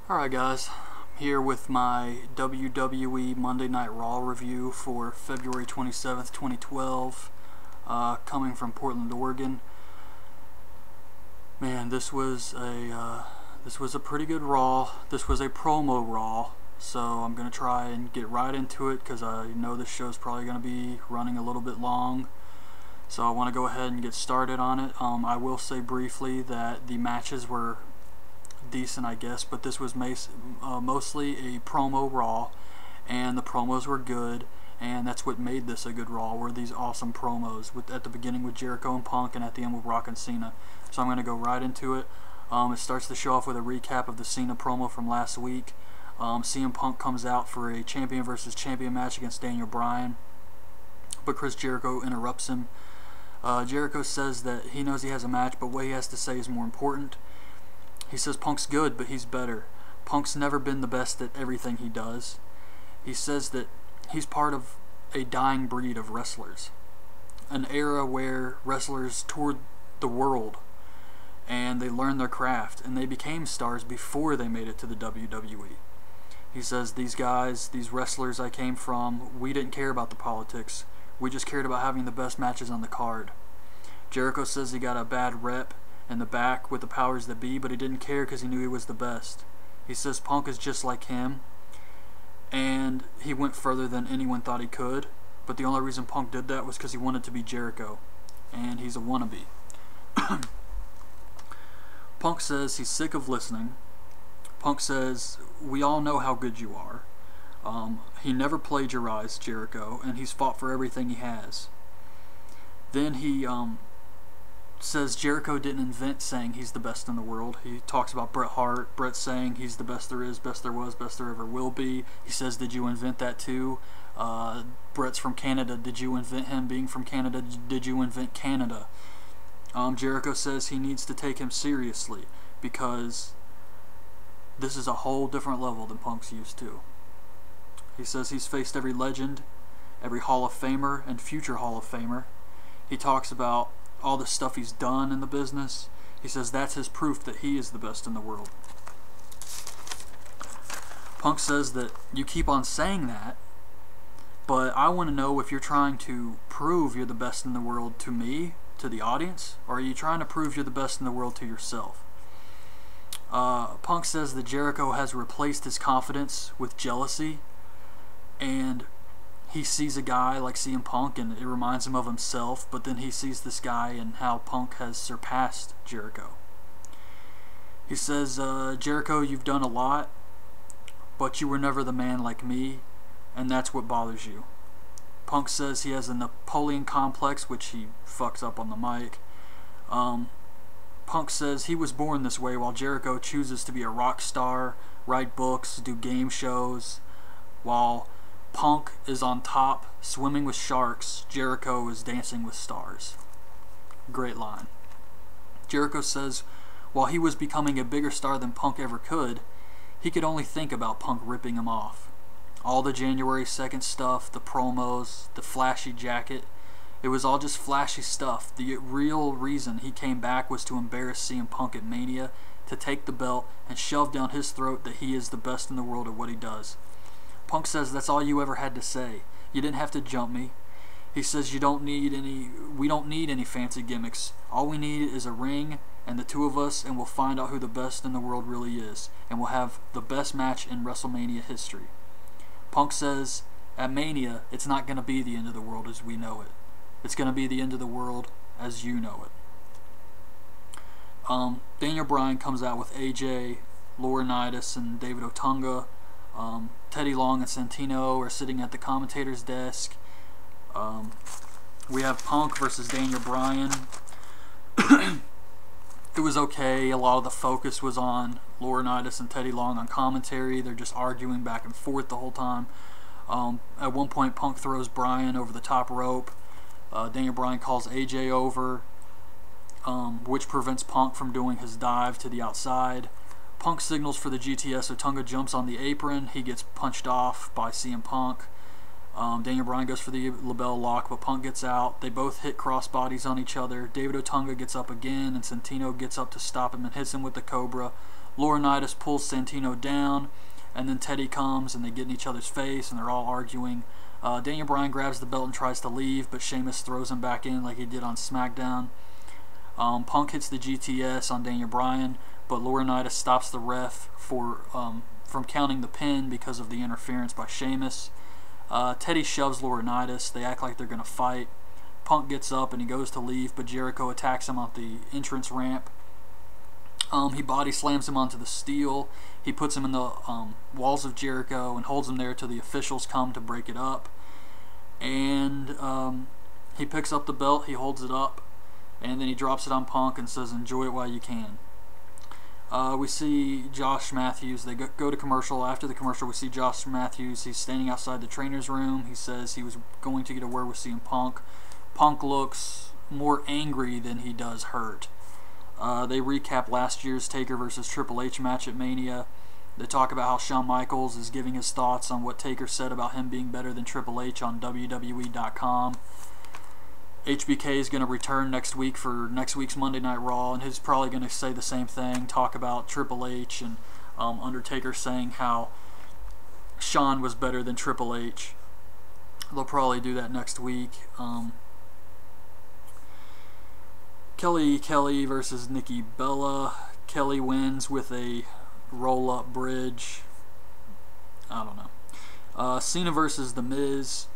Alright guys, I'm here with my WWE Monday Night Raw review for February 27th, 2012, coming from Portland, Oregon. Man, this was a pretty good Raw. This was a promo Raw, so I'm going to try and get right into it because I know this show's probably going to be running a little bit long. So I want to go ahead and get started on it. I will say briefly that the matches were decent, I guess, but this was mostly a promo Raw, and the promos were good, and that's what made this a good Raw, were these awesome promos at the beginning with Jericho and Punk and at the end with Rock and Cena. So I'm going to go right into it. It starts the show off with a recap of the Cena promo from last week. CM Punk comes out for a champion versus champion match against Daniel Bryan, but Chris Jericho interrupts him. Jericho says that he knows he has a match, but what he has to say is more important. He says Punk's good, but he's better. Punk's never been the best at everything he does. He says that he's part of a dying breed of wrestlers. An era where wrestlers toured the world and they learned their craft and they became stars before they made it to the WWE. He says, these guys, these wrestlers I came from, we didn't care about the politics. We just cared about having the best matches on the card. Jericho says he got a bad rep in the back with the powers that be, but he didn't care because he knew he was the best. He says Punk is just like him, and he went further than anyone thought he could, but the only reason Punk did that was because he wanted to be Jericho, and he's a wannabe. Punk says he's sick of listening. Punk says, we all know how good you are. He never plagiarized Jericho, and he's fought for everything he has. Then he says Jericho didn't invent saying he's the best in the world. He talks about Bret Hart. Bret saying he's the best there is, best there was, best there ever will be. He says, did you invent that too? Bret's from Canada. Did you invent him being from Canada? Did you invent Canada? Jericho says he needs to take him seriously because this is a whole different level than Punk's used to. He says he's faced every legend, every Hall of Famer, and future Hall of Famer. He talks about all the stuff he's done in the business. He says that's his proof that he is the best in the world. Punk says that you keep on saying that, but I want to know if you're trying to prove you're the best in the world to me, to the audience, or are you trying to prove you're the best in the world to yourself? Punk says that Jericho has replaced his confidence with jealousy, and he sees a guy like CM Punk and it reminds him of himself, but then he sees this guy and how Punk has surpassed Jericho. He says, Jericho, you've done a lot, but you were never the man like me, and that's what bothers you. Punk says he has a Napoleon complex, which he fucks up on the mic. Punk says he was born this way while Jericho chooses to be a rock star, write books, do game shows, while Punk is on top, swimming with sharks. Jericho is dancing with stars. Great line. Jericho says while he was becoming a bigger star than Punk ever could, he could only think about Punk ripping him off. All the January 2nd stuff, the promos, the flashy jacket, it was all just flashy stuff. The real reason he came back was to embarrass CM Punk at Mania, to take the belt and shove down his throat that he is the best in the world at what he does. Punk says that's all you ever had to say. You didn't have to jump me. He says we don't need any fancy gimmicks. All we need is a ring and the two of us, and we'll find out who the best in the world really is, and we'll have the best match in WrestleMania history. Punk says at Mania it's not going to be the end of the world as we know it. It's going to be the end of the world as you know it. Daniel Bryan comes out with AJ, Laurinaitis, and David Otunga. Teddy Long and Santino are sitting at the commentator's desk. We have Punk versus Daniel Bryan. It was okay. A lot of the focus was on Laurinaitis and Teddy Long on commentary. They're just arguing back and forth the whole time. At one point, Punk throws Bryan over the top rope. Daniel Bryan calls AJ over, which prevents Punk from doing his dive to the outside. Punk signals for the GTS. Otunga jumps on the apron. He gets punched off by CM Punk. Daniel Bryan goes for the label lock, but Punk gets out. They both hit crossbodies on each other. David Otunga gets up again, and Santino gets up to stop him and hits him with the Cobra. Laurinaitis pulls Santino down, and then Teddy comes and they get in each other's face and they're all arguing. Daniel Bryan grabs the belt and tries to leave, but Sheamus throws him back in like he did on SmackDown. Punk hits the GTS on Daniel Bryan, but Laurinaitis stops the ref from counting the pin because of the interference by Sheamus. Teddy shoves Laurinaitis. They act like they're going to fight. Punk gets up and he goes to leave, but Jericho attacks him off the entrance ramp. He body slams him onto the steel. He puts him in the walls of Jericho and holds him there till the officials come to break it up. And he picks up the belt, he holds it up, and then he drops it on Punk and says, "Enjoy it while you can." We see Josh Matthews. They go to commercial. After the commercial, we see Josh Matthews. He's standing outside the trainer's room. He says he was going to get a word with CM Punk. Punk looks more angry than he does hurt. They recap last year's Taker versus Triple H match at Mania. They talk about how Shawn Michaels is giving his thoughts on what Taker said about him being better than Triple H on WWE.com. HBK is going to return next week for next week's Monday Night Raw, and he's probably going to say the same thing, talk about Triple H and Undertaker saying how Shawn was better than Triple H. They'll probably do that next week. Kelly versus Nikki Bella. Kelly wins with a roll-up bridge. I don't know. Cena versus The Miz.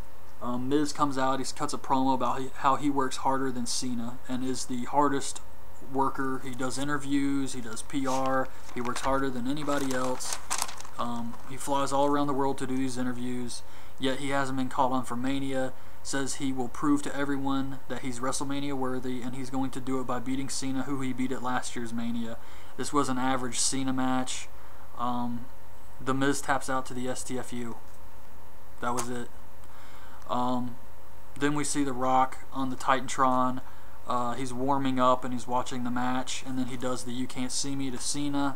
Miz comes out, he cuts a promo about how he works harder than Cena and is the hardest worker. He does interviews, he does PR, he works harder than anybody else. He flies all around the world to do these interviews, yet he hasn't been called on for Mania. Says he will prove to everyone that he's WrestleMania worthy, and he's going to do it by beating Cena, who he beat at last year's Mania. This was an average Cena match. The Miz taps out to the STFU. That was it. Then we see The Rock on the Titantron. He's warming up and he's watching the match, and then he does the "You Can't See Me" to Cena.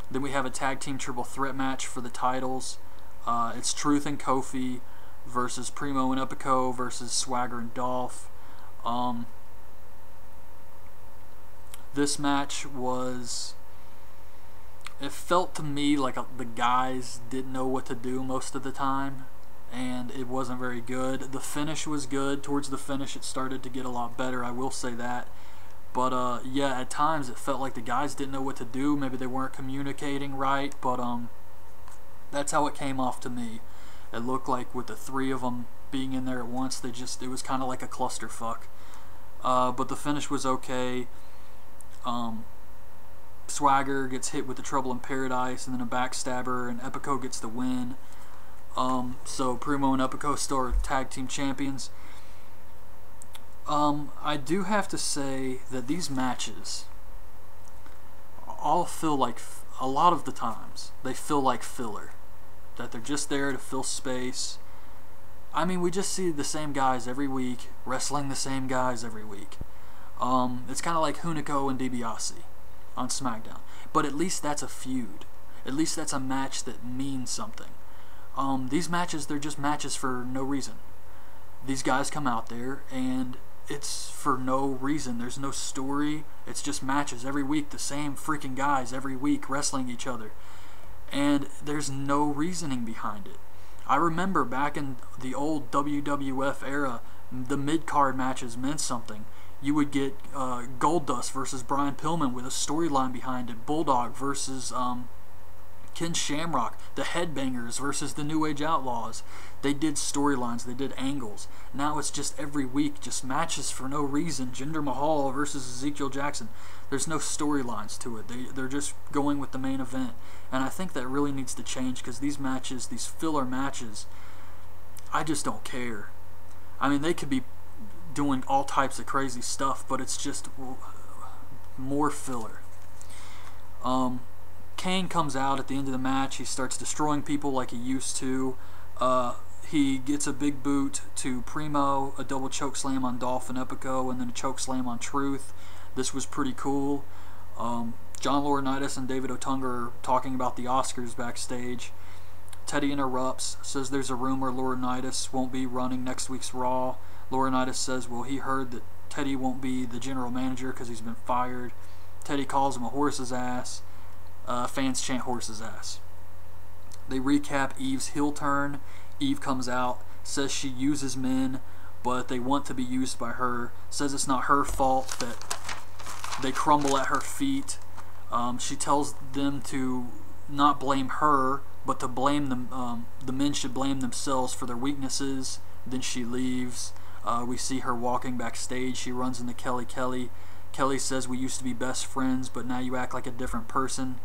Then we have a tag team triple threat match for the titles. It's Truth and Kofi versus Primo and Epico versus Swagger and Dolph. This match was... It felt to me like the guys didn't know what to do most of the time, and it wasn't very good. The finish was good. Towards the finish it started to get a lot better, I will say that. But yeah, at times it felt like the guys didn't know what to do. Maybe they weren't communicating right, but that's how it came off to me. It looked like with the three of them being in there at once, it was kind of like a clusterfuck. But the finish was okay. Swagger gets hit with the Trouble in Paradise and then a backstabber, and Epico gets the win. So Primo and Epico still are tag team champions. I do have to say that these matches all feel like, a lot of the times, they feel like filler. That they're just there to fill space. I mean, we just see the same guys every week, wrestling the same guys every week. It's kind of like Hunico and DiBiase on SmackDown. But at least that's a feud. At least that's a match that means something. These matches, they're just matches for no reason. These guys come out there and it's for no reason. There's no story. It's just matches every week. The same freaking guys every week wrestling each other. And there's no reasoning behind it. I remember back in the old WWF era, the mid-card matches meant something. You would get Goldust versus Brian Pillman with a storyline behind it. Bulldog versus Ken Shamrock. The Headbangers versus the New Age Outlaws. They did storylines. They did angles. Now it's just every week, just matches for no reason. Jinder Mahal versus Ezekiel Jackson. There's no storylines to it. They're just going with the main event. And I think that really needs to change, because these matches, these filler matches, I just don't care. I mean, they could be doing all types of crazy stuff, but it's just more filler. Kane comes out at the end of the match. He starts destroying people like he used to. He gets a big boot to Primo, a double choke slam on Dolph and Epico, and then a choke slam on Truth. This was pretty cool. John Laurinaitis and David Otunga are talking about the Oscars backstage. Teddy interrupts, says there's a rumor Laurinaitis won't be running next week's Raw. Laurinaitis says, well, he heard that Teddy won't be the general manager because he's been fired. Teddy calls him a horse's ass. fans chant horse's ass. They recap Eve's heel turn. Eve comes out, says she uses men, but they want to be used by her. Says it's not her fault that they crumble at her feet. She tells them to not blame her, but to blame them. The men should blame themselves for their weaknesses. Then she leaves. We see her walking backstage. She runs into Kelly Kelly. Kelly says, "We used to be best friends, but now you act like a different person."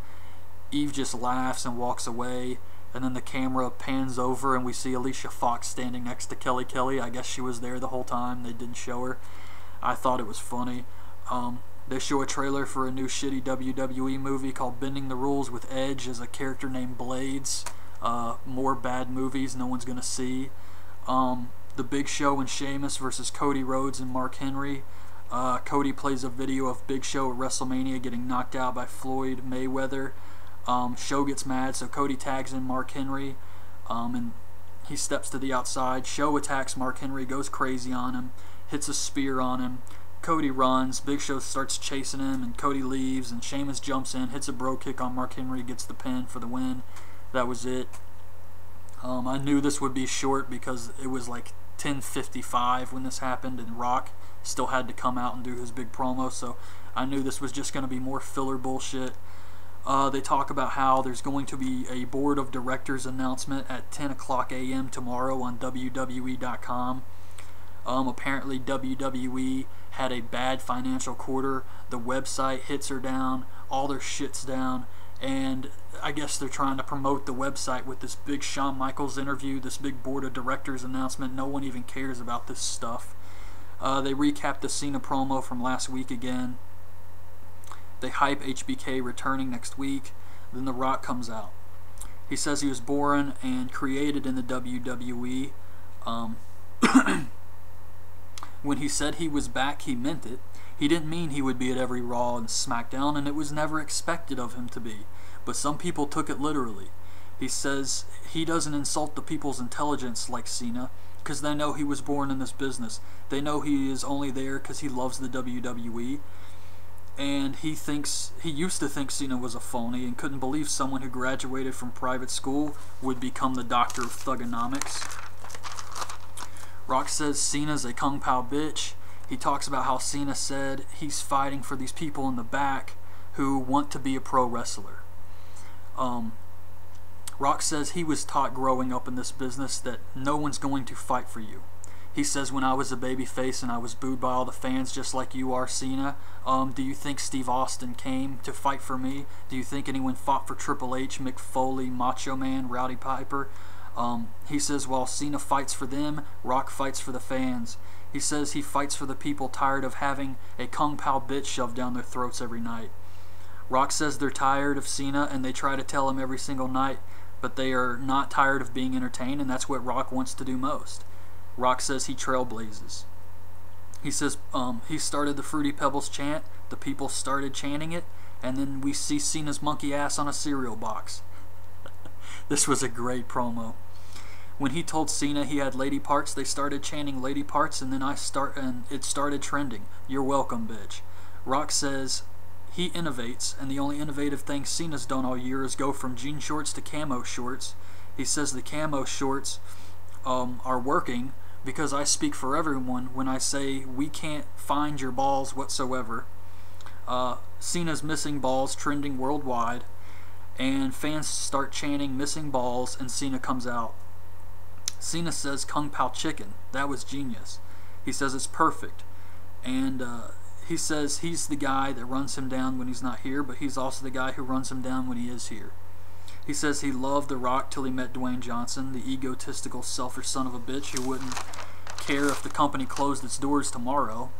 Eve just laughs and walks away, and then the camera pans over and we see Alicia Fox standing next to Kelly Kelly. I guess she was there the whole time. They didn't show her. I thought it was funny. They show a trailer for a new shitty WWE movie called Bending the Rules with Edge as a character named Blades. More bad movies no one's gonna see. The Big Show and Sheamus versus Cody Rhodes and Mark Henry. Cody plays a video of Big Show at WrestleMania getting knocked out by Floyd Mayweather. Show gets mad, so Cody tags in Mark Henry, and he steps to the outside. Show attacks Mark Henry, goes crazy on him, hits a spear on him. Cody runs, Big Show starts chasing him, and Cody leaves, and Sheamus jumps in, hits a bro kick on Mark Henry, gets the pin for the win. That was it. I knew this would be short because it was like 10:55 when this happened, and Rock still had to come out and do his big promo, so I knew this was just going to be more filler bullshit. They talk about how there's going to be a board of directors announcement at 10 o'clock a.m. tomorrow on WWE.com. Apparently WWE had a bad financial quarter. The website hits are down, all their shit's down, and I guess they're trying to promote the website with this big Shawn Michaels interview, this big board of directors announcement. No one even cares about this stuff. They recap the Cena promo from last week again. They hype HBK returning next week. Then The Rock comes out. He says he was born and created in the WWE. When he said he was back, he meant it. He didn't mean he would be at every Raw and SmackDown, and it was never expected of him to be. But some people took it literally. He says he doesn't insult the people's intelligence like Cena, because they know he was born in this business. They know he is only there because he loves the WWE. And he used to think Cena was a phony and couldn't believe someone who graduated from private school would become the doctor of thugonomics. Rock says Cena's a kung pao bitch. He talks about how Cena said he's fighting for these people in the back who want to be a pro wrestler. Rock says he was taught growing up in this business that no one's going to fight for you. He says, when I was a babyface and I was booed by all the fans just like you are, Cena, do you think Steve Austin came to fight for me? Do you think anyone fought for Triple H, Mick Foley, Macho Man, Rowdy Piper? He says, while Cena fights for them, Rock fights for the fans. He says he fights for the people tired of having a kung pao bitch shoved down their throats every night. Rock says they're tired of Cena and they try to tell him every single night, but they are not tired of being entertained, and that's what Rock wants to do most. Rock says he trailblazes. He says he started the Fruity Pebbles chant, the people started chanting it, and then we see Cena's monkey ass on a cereal box. This was a great promo. When he told Cena he had lady parts, they started chanting lady parts, and then it started trending. You're welcome, bitch. Rock says he innovates, and the only innovative thing Cena's done all year is go from jean shorts to camo shorts. He says the camo shorts are working because I speak for everyone when I say we can't find your balls whatsoever. Cena's missing balls trending worldwide, and fans start chanting missing balls, and Cena comes out. Cena says Kung Pao Chicken. That was genius. He says it's perfect. And he says he's the guy that runs him down when he's not here, but he's also the guy who runs him down when he is here. He says he loved The Rock till he met Dwayne Johnson, the egotistical, selfish son of a bitch who wouldn't care if the company closed its doors tomorrow.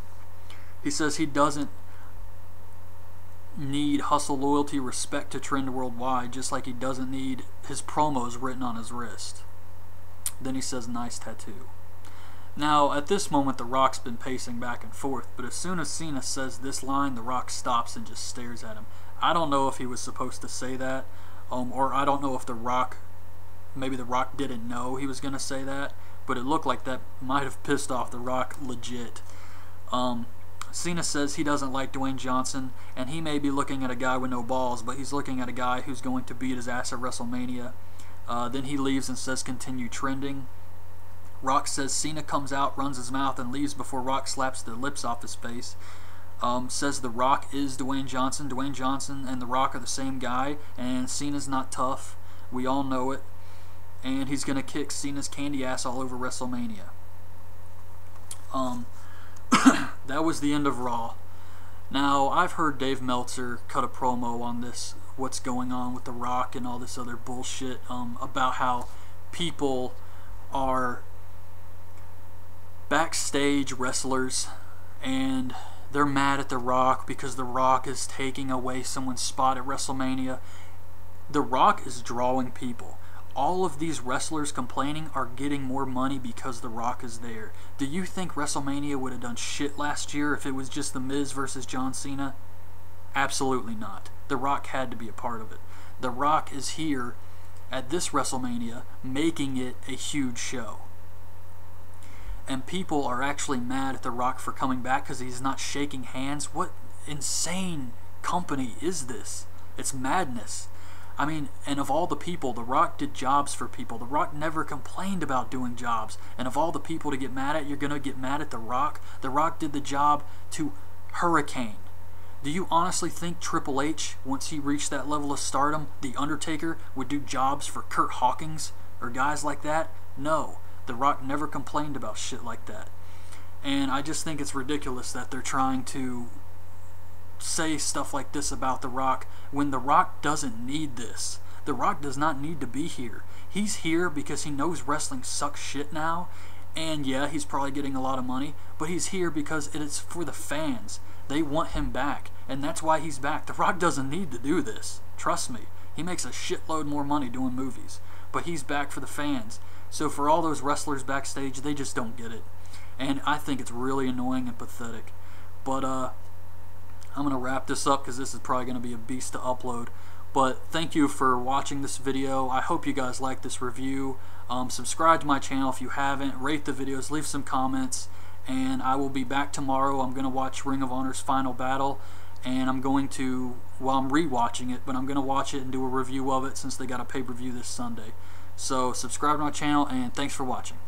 He says he doesn't need hustle, loyalty, respect to trend worldwide, just like he doesn't need his promos written on his wrist. Then he says, nice tattoo. Now, at this moment, The Rock's been pacing back and forth, but as soon as Cena says this line, The Rock stops and just stares at him. I don't know if he was supposed to say that, or I don't know if maybe The Rock didn't know he was going to say that, but it looked like that might have pissed off The Rock legit. Cena says he doesn't like Dwayne Johnson, and he may be looking at a guy with no balls, but he's looking at a guy who's going to beat his ass at WrestleMania. Then he leaves and says continue trending. Rock says Cena comes out, runs his mouth, and leaves before Rock slaps the lips off his face. Says The Rock is Dwayne Johnson. Dwayne Johnson and The Rock are the same guy, and Cena's not tough. We all know it. And he's going to kick Cena's candy ass all over WrestleMania. That was the end of Raw. Now, I've heard Dave Meltzer cut a promo on this, what's going on with The Rock and all this other bullshit, about how people are backstage wrestlers and they're mad at The Rock because The Rock is taking away someone's spot at WrestleMania. The Rock is drawing people. All of these wrestlers complaining are getting more money because The Rock is there. Do you think WrestleMania would have done shit last year if it was just The Miz versus John Cena? Absolutely not. The Rock had to be a part of it. The Rock is here at this WrestleMania making it a huge show. And people are actually mad at The Rock for coming back because he's not shaking hands. What insane company is this? It's madness. I mean, and of all the people, The Rock did jobs for people. The Rock never complained about doing jobs. And of all the people to get mad at, you're going to get mad at The Rock? The Rock did the job to Hurricane. Do you honestly think Triple H, once he reached that level of stardom, The Undertaker, would do jobs for Kurt Hawkins or guys like that? No. The Rock never complained about shit like that. And I just think it's ridiculous that they're trying to say stuff like this about The Rock when The Rock doesn't need this. The Rock does not need to be here. He's here because he knows wrestling sucks shit now, and yeah, he's probably getting a lot of money, but he's here because it is for the fans. They want him back, and that's why he's back. The Rock doesn't need to do this. Trust me. He makes a shitload more money doing movies, but he's back for the fans. So for all those wrestlers backstage, they just don't get it. And I think it's really annoying and pathetic. But I'm going to wrap this up because this is probably going to be a beast to upload. But thank you for watching this video. I hope you guys like this review. Subscribe to my channel if you haven't. Rate the videos. Leave some comments. And I will be back tomorrow. I'm going to watch Ring of Honor's Final Battle. And I'm going to, well, I'm rewatching it, but I'm going to watch it and do a review of it since they got a pay-per-view this Sunday. So subscribe to my channel, and thanks for watching.